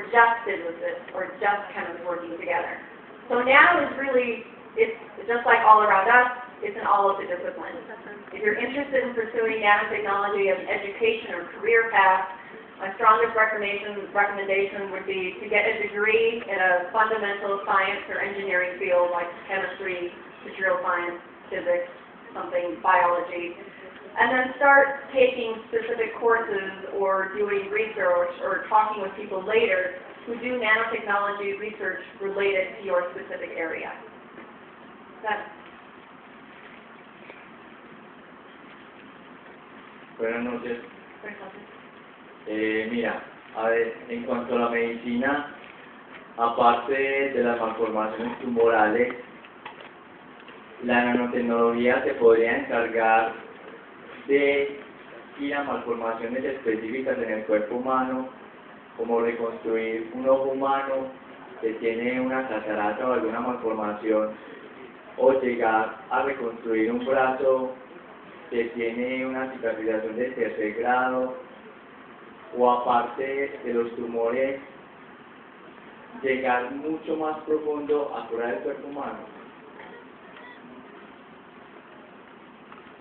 just physicists, or just chemists working together. So nano is really, it's just like all around us, it's in all of the disciplines. If you're interested in pursuing nanotechnology as an education or career path, my strongest recommendation would be to get a degree in a fundamental science or engineering field like chemistry, material science, physics, something, biology, and then start taking specific courses or doing research or talking with people later who do nanotechnology research related to your specific area. Buenas noches. Mira, a ver, en cuanto a la medicina, aparte de las malformaciones tumorales, la nanotecnología se podría encargar de ir a malformaciones específicas en el cuerpo humano, como reconstruir un ojo humano que tiene una catarata o alguna malformación, o llegar a reconstruir un brazo que tiene una cicatrización de tercer grado, o aparte de los tumores, llegar mucho más profundo a fuera del cuerpo humano.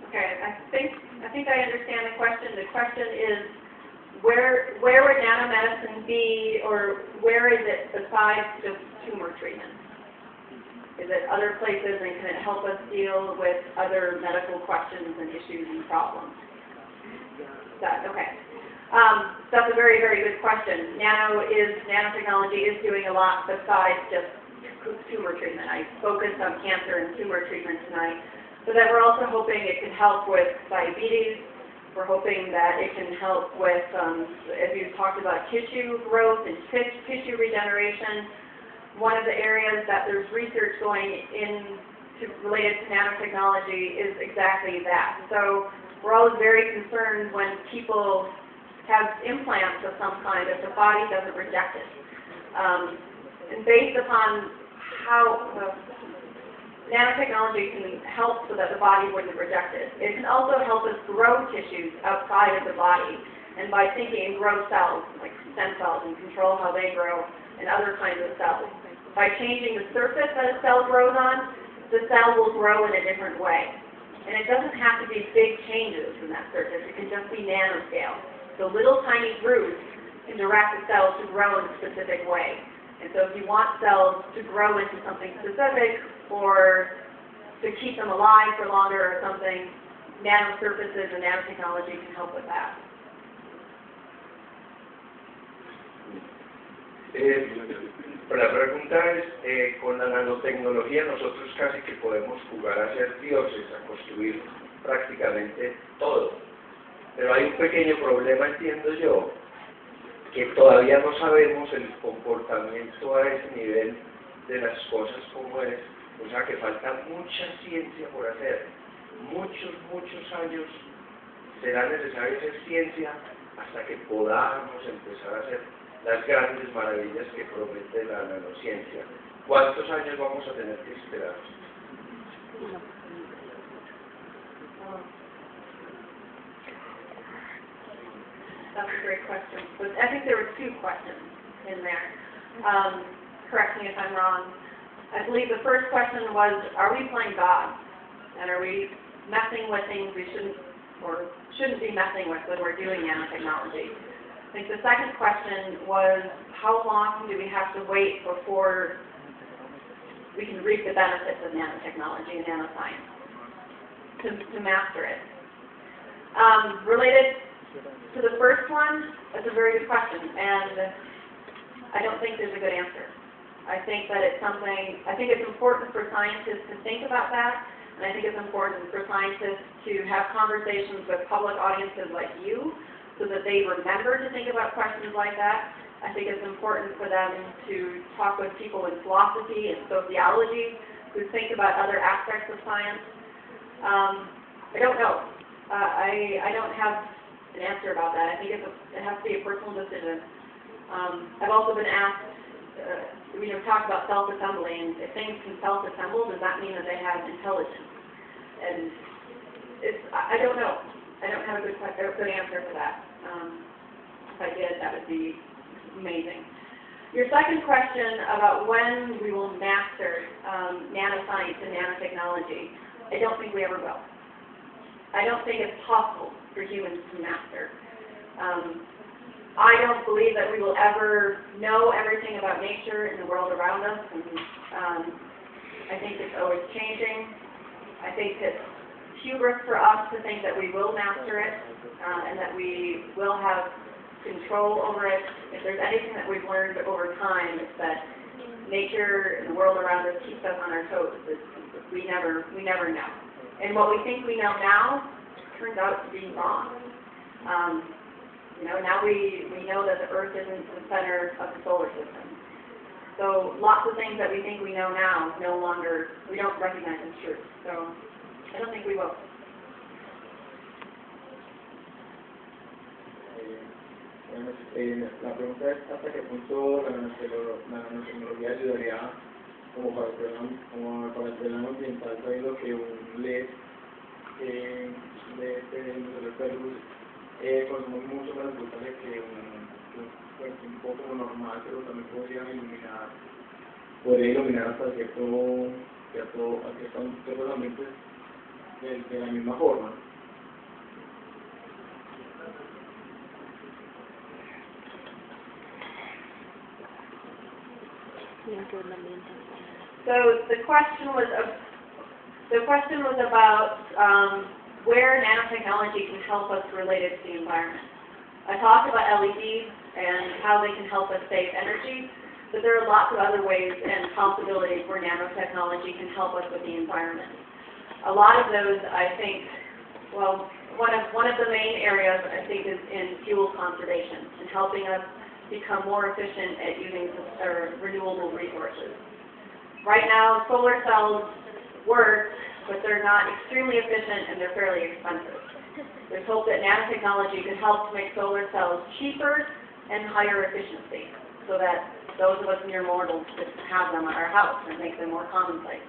Okay, I think I understand the question. The question is, where would nanomedicine be, or where is it besides just tumor treatment? Is it other places, and can it help us deal with other medical questions and issues and problems? Okay. That's a very, very good question. Nanotechnology is doing a lot besides just tumor treatment. I focused on cancer and tumor treatment tonight, but then we're also hoping it can help with diabetes. We're hoping that it can help with, as you talked about, tissue growth and tissue regeneration. One of the areas that there's research going related to nanotechnology is exactly that. So we're always very concerned when people have implants of some kind if the body doesn't reject it. And based upon how nanotechnology can help so that the body wouldn't reject it, it can also help us grow tissues outside of the body. And by thinking and grow cells, like stem cells, and control how they grow, and other kinds of cells. By changing the surface that a cell grows on, the cell will grow in a different way. And it doesn't have to be big changes in that surface. It can just be nanoscale. So little tiny roots can direct the cells to grow in a specific way. And so if you want cells to grow into something specific, or to keep them alive for longer or something, nanosurfaces and nanotechnology can help with that. La pregunta es, con la nanotecnología nosotros casi que podemos jugar a ser dioses, a construir prácticamente todo. Pero hay un pequeño problema, entiendo yo, que todavía no sabemos el comportamiento a ese nivel de las cosas como es. O sea que falta mucha ciencia por hacer. Muchos años será necesario hacer ciencia hasta que podamos empezar a hacer las grandes maravillas que promete la nanociencia. ¿Cuántos años vamos a tener que esperar? That's a great question. But I think there were two questions in there. Correct me if I'm wrong. I believe the first question was, are we playing God? And are we messing with things we shouldn't be messing with when we're doing nanotechnology? I think the second question was, how long do we have to wait before we can reap the benefits of nanotechnology and nanoscience to master it? Related to the first one, that's a very good question, and I don't think there's a good answer. I think that it's important for scientists to think about that, and I think it's important for scientists to have conversations with public audiences like you, so that they remember to think about questions like that. I think it's important for them to talk with people in philosophy and sociology who think about other aspects of science. I don't know. I don't have an answer about that. I think it has to be a personal decision. I've also been asked, we talk about self-assembly, and if things can self-assemble, does that mean that they have intelligence? And I don't know. I don't have a good answer for that. If I did, that would be amazing. Your second question about when we will master nanoscience and nanotechnology, I don't think we ever will. I don't think it's possible for humans to master. I don't believe that we will ever know everything about nature and the world around us. And, I think it's always changing. I think it's hubris for us to think that we will master it and that we will have control over it. If there's anything that we've learned over time, it's that nature and the world around us keeps us on our toes. We never know. And what we think we know now turns out to be wrong. Now we know that the Earth isn't the center of the solar system. So lots of things that we think we know now, we don't recognize as truth. So I don't think we will. La pregunta es hasta qué punto la nanotecnología ayudaría como para el problema ambiental, sabiendo que un LED de luz consume mucho más voltaje que un poco normal, pero también podría iluminar hasta ciertos ambientes de la misma forma. So the question was about where nanotechnology can help us related to the environment. I talked about LEDs and how they can help us save energy, but there are lots of other ways and possibilities where nanotechnology can help us with the environment. A lot of those, I think, well, one of the main areas I think is in fuel conservation and helping us become more efficient at using renewable resources. Right now, solar cells work, but they're not extremely efficient and they're fairly expensive. There's hope that nanotechnology could help to make solar cells cheaper and higher efficiency, so that those of us mere mortals could have them at our house and make them more commonplace.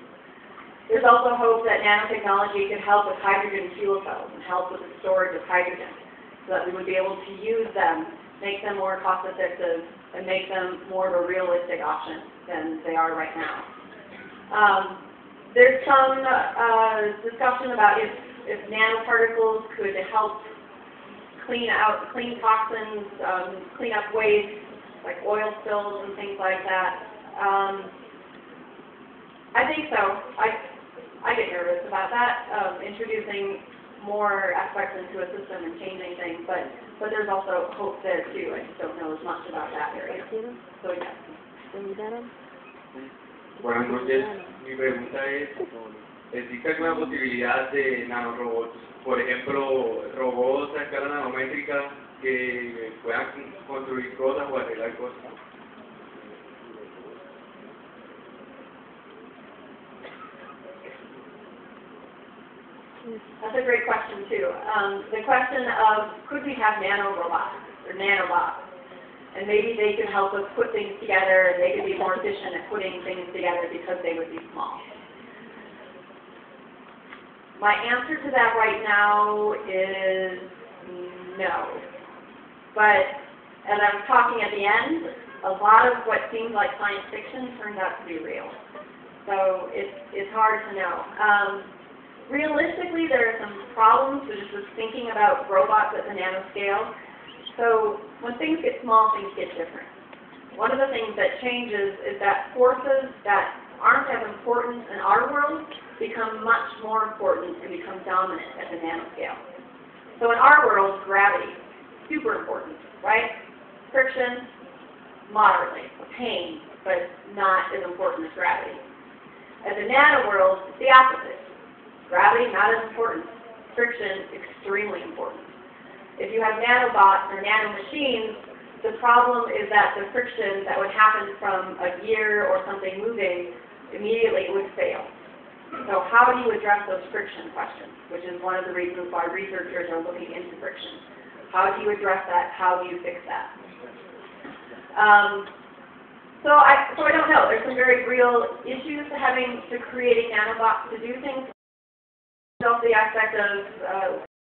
There's also hope that nanotechnology could help with hydrogen fuel cells and help with the storage of hydrogen, so that we would be able to use them, make them more cost-effective, and make them more of a realistic option than they are right now. There's some discussion about if nanoparticles could help clean toxins, clean up waste, like oil spills and things like that. I think so. I get nervous about that, introducing more aspects into a system and changing things, but there's also hope there too. I just don't know as much about that area. So yes. Buenas noches, mi pregunta es, ¿existe alguna posibilidad de nanorobots? Por ejemplo, robots a escala nanométrica que puedan construir cosas o arreglar cosas. That's a great question too. The question of could we have nanorobots or nanobots? And maybe they could help us put things together, and they could be more efficient at putting things together because they would be small. My answer to that right now is no. But as I was talking at the end, a lot of what seems like science fiction turns out to be real. So it's hard to know. Realistically, there are some problems with just thinking about robots at the nanoscale. So when things get small, things get different. One of the things that changes is that forces that aren't as important in our world become much more important and become dominant at the nanoscale. So in our world, gravity, super important, right? Friction, moderately, pain, but not as important as gravity. At the nano world, it's the opposite. Gravity, not as important. Friction, extremely important. If you have nanobots or nanomachines, the problem is that the friction that would happen from a gear or something moving, immediately it would fail. So how do you address those friction questions, which is one of the reasons why researchers are looking into friction. How do you address that? How do you fix that? So I don't know. There's some very real issues to creating nanobots to do things. Also the aspect of